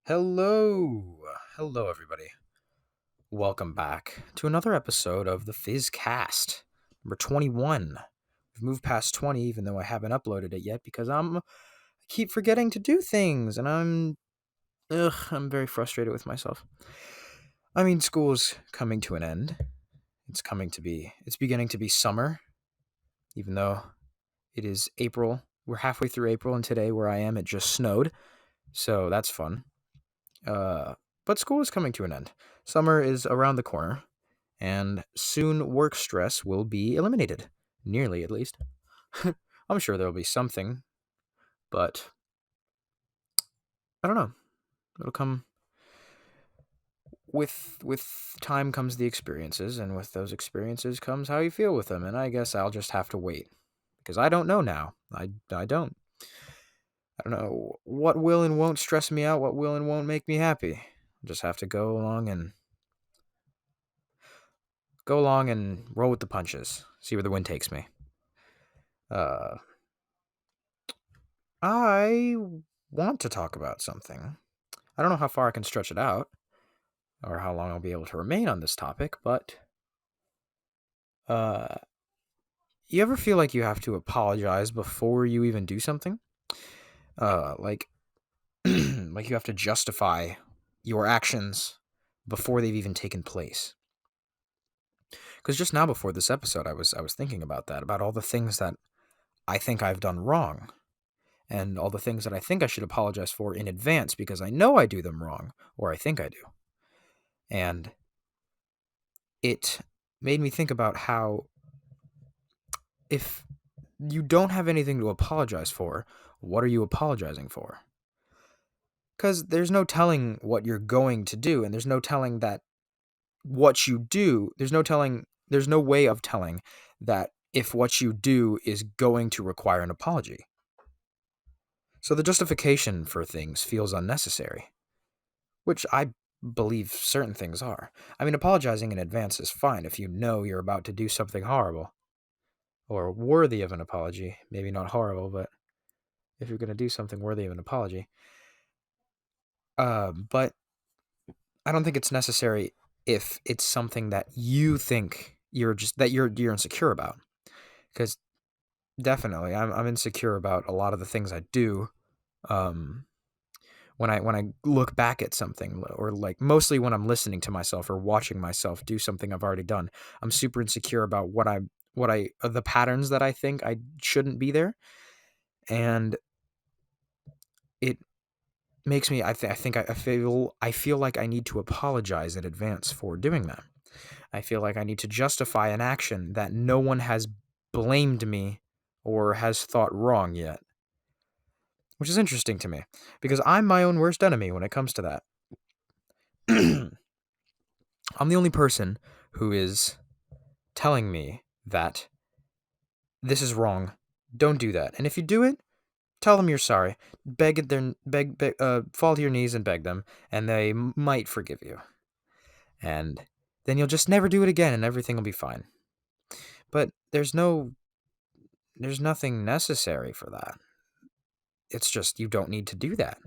Hello. Hello, everybody. Welcome back to another episode of the PHizcast, number 21. We've moved past 20, even though I haven't uploaded it yet because I keep forgetting to do things, and I'm very frustrated with myself. I mean, school's coming to an end. It's beginning to be summer, even though it is April. We're halfway through April, and today, where I am, it just snowed, so that's fun. But school is coming to an end. Summer is around the corner, and soon work stress will be eliminated. Nearly, at least. I'm sure there'll be something, but I don't know. It'll come with time comes the experiences, and with those experiences comes how you feel with them. And I guess I'll just have to wait because I don't know now. I don't. I don't know what will and won't stress me out. What will and won't make me happy. I'll just have to go along and roll with the punches. See where the wind takes me. Uh, I want to talk about something. I don't know how far I can stretch it out or how long I'll be able to remain on this topic, but uh, you ever feel like you have to apologize before you even do something? Like, like you have to justify your actions before they've even taken place. Because just now before this episode, I was thinking about that, about all the things that I think I've done wrong, and all the things that I think I should apologize for in advance because I know I do them wrong, or I think I do. And it made me think about how if you don't have anything to apologize for, what are you apologizing for? Because there's no telling what you're going to do, and there's no telling that what you do, there's no way of telling that if what you do is going to require an apology. So the justification for things feels unnecessary, which I believe certain things are. I mean, apologizing in advance is fine if you know you're about to do something horrible or worthy of an apology. Maybe not horrible, but if you're going to do something worthy of an apology. But I don't think it's necessary if it's something that you think you're insecure about. Because definitely, I'm insecure about a lot of the things I do. Um, when I look back at something, or like mostly when I'm listening to myself or watching myself do something I've already done, I'm super insecure about the patterns that I think I shouldn't be there, and it makes me I feel like I need to apologize in advance for doing that. I feel like I need to justify an action that no one has blamed me or has thought wrong yet. Which is interesting to me because I'm my own worst enemy when it comes to that. I'm the only person who is telling me that this is wrong. Don't do that. And if you do it, tell them you're sorry. Fall to your knees and beg them, and they might forgive you. And then you'll just never do it again, and everything will be fine. But there's nothing necessary for that. It's just you don't need to do that.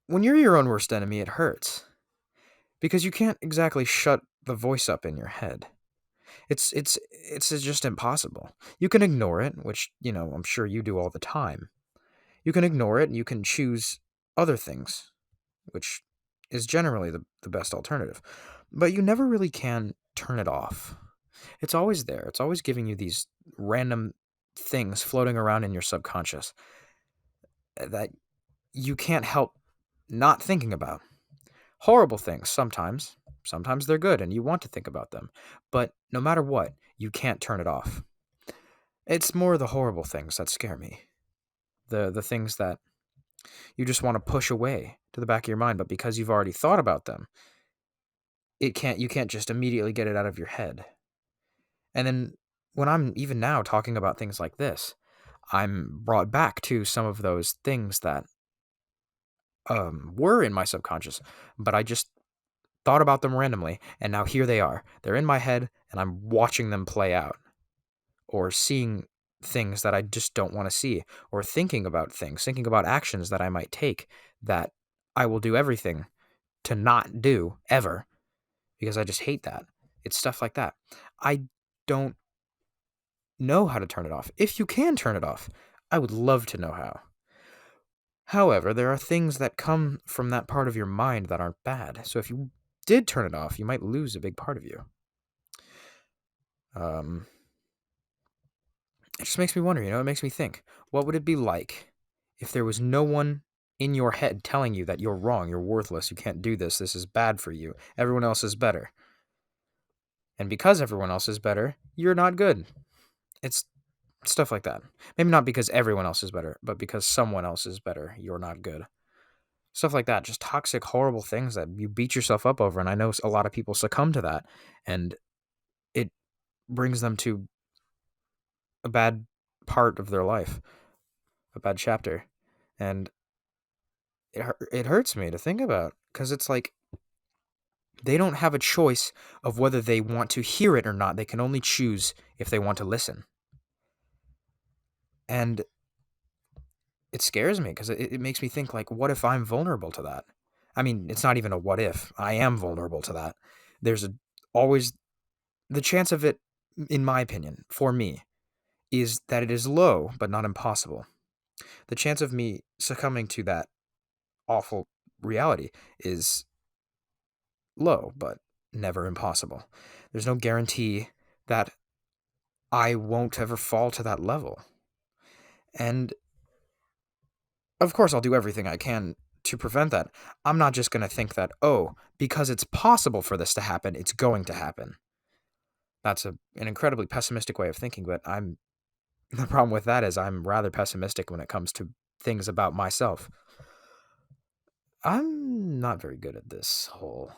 When you're your own worst enemy, it hurts because you can't exactly shut the voice up in your head. It's just impossible. You can ignore it, which, I'm sure you do all the time. You can ignore it and you can choose other things, which is generally the best alternative. But you never really can turn it off. It's always there. It's always giving you these random things floating around in your subconscious that you can't help not thinking about. Horrible things sometimes. Sometimes they're good and you want to think about them. But no matter what, you can't turn it off. It's more the horrible things that scare me. The things that you just want to push away to the back of your mind, but because you've already thought about them, you can't just immediately get it out of your head. And then when I'm even now talking about things like this, I'm brought back to some of those things that were in my subconscious, but I just thought about them randomly, and now here they are. They're in my head, and I'm watching them play out, or seeing things that I just don't want to see, or thinking about actions that I might take that I will do everything to not do ever because I just hate that. It's stuff like that. I don't know how to turn it off. If you can turn it off, I would love to know how. However, there are things that come from that part of your mind that aren't bad. So if you did turn it off, you might lose a big part of you. It just makes me wonder, it makes me think, what would it be like if there was no one in your head telling you that you're wrong, you're worthless, you can't do this, this is bad for you, everyone else is better. And because everyone else is better, you're not good. It's stuff like that. Maybe not because everyone else is better, but because someone else is better, you're not good. Stuff like that, just toxic, horrible things that you beat yourself up over. And I know a lot of people succumb to that, and it brings them to a bad part of their life, a bad chapter. And it hurts me to think about, because it's like they don't have a choice of whether they want to hear it or not. They can only choose if they want to listen. And it scares me because it makes me think, like, what if I'm vulnerable to that? I mean, it's not even a what if. I am vulnerable to that. There's always the chance of it, in my opinion, for me, is that it is low, but not impossible. The chance of me succumbing to that awful reality is low, but never impossible. There's no guarantee that I won't ever fall to that level. And of course, I'll do everything I can to prevent that. I'm not just going to think that, oh, because it's possible for this to happen, it's going to happen. That's an incredibly pessimistic way of thinking, but the problem with that is I'm rather pessimistic when it comes to things about myself. I'm not very good at this whole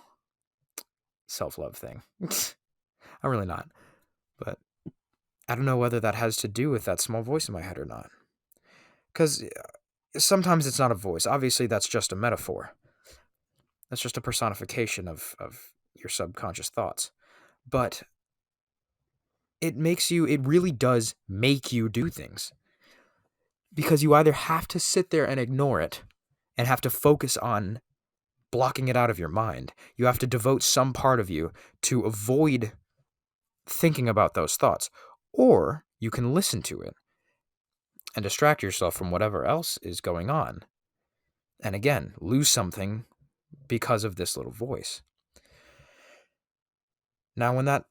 self-love thing. I'm really not. But I don't know whether that has to do with that small voice in my head or not. Because sometimes it's not a voice. Obviously, that's just a metaphor. That's just a personification of your subconscious thoughts. But it really does make you do things. Because you either have to sit there and ignore it and have to focus on blocking it out of your mind. You have to devote some part of you to avoid thinking about those thoughts. Or you can listen to it and distract yourself from whatever else is going on. And again, lose something because of this little voice. Now, when that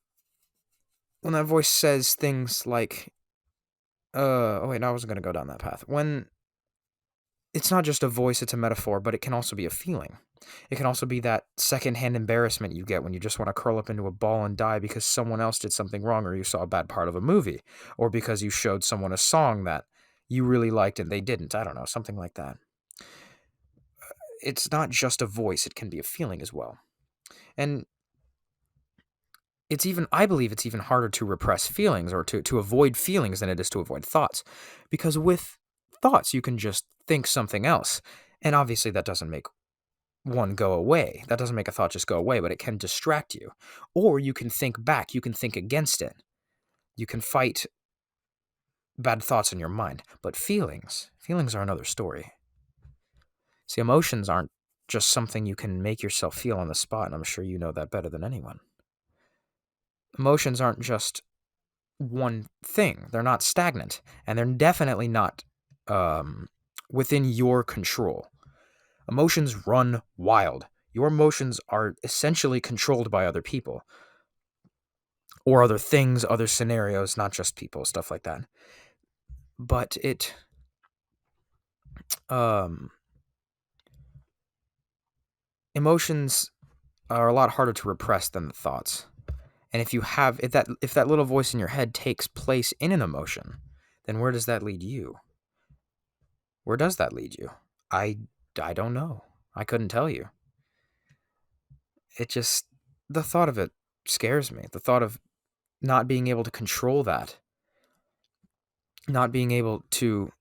voice says things like, oh wait, no, I wasn't going to go down that path. When it's not just a voice, it's a metaphor, but it can also be a feeling. It can also be that secondhand embarrassment you get when you just want to curl up into a ball and die because someone else did something wrong, or you saw a bad part of a movie, or because you showed someone a song that you really liked and they didn't. I don't know, something like that. It's not just a voice, it can be a feeling as well. And I believe it's even harder to repress feelings or to avoid feelings than it is to avoid thoughts. Because with thoughts, you can just think something else. And obviously that doesn't make one go away. That doesn't make a thought just go away, but it can distract you. Or you can think back, you can think against it. You can fight bad thoughts in your mind. But feelings are another story. See, emotions aren't just something you can make yourself feel on the spot, and I'm sure you know that better than anyone. Emotions aren't just one thing. They're not stagnant, and they're definitely not within your control. Emotions run wild. Your emotions are essentially controlled by other people or other things, other scenarios, not just people, stuff like that. But emotions are a lot harder to repress than the thoughts. And if that little voice in your head takes place in an emotion, then where does that lead you? Where does that lead you? I don't know. I couldn't tell you. The thought of it scares me. The thought of not being able to control that, not being able to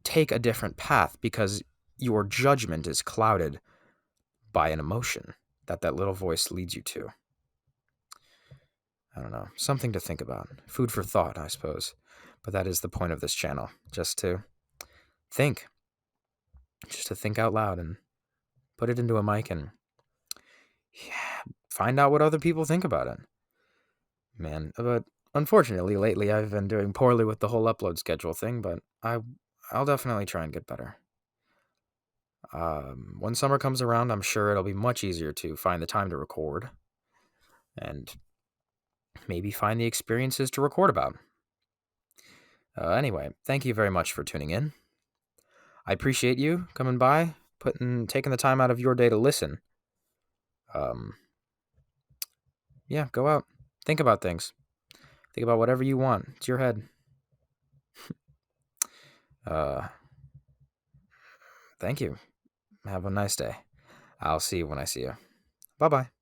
take a different path because your judgment is clouded by an emotion that little voice leads you to. I don't know. Something to think about. Food for thought, I suppose. But that is the point of this channel. Just to think. Just to think out loud and put it into a mic and find out what other people think about it. Man, but unfortunately, lately I've been doing poorly with the whole upload schedule thing, but I'll definitely try and get better. When summer comes around, I'm sure it'll be much easier to find the time to record and maybe find the experiences to record about. Anyway, thank you very much for tuning in. I appreciate you coming by, taking the time out of your day to listen. Yeah, go out. Think about things. Think about whatever you want. It's your head. Thank you. Have a nice day. I'll see you when I see you. Bye-bye.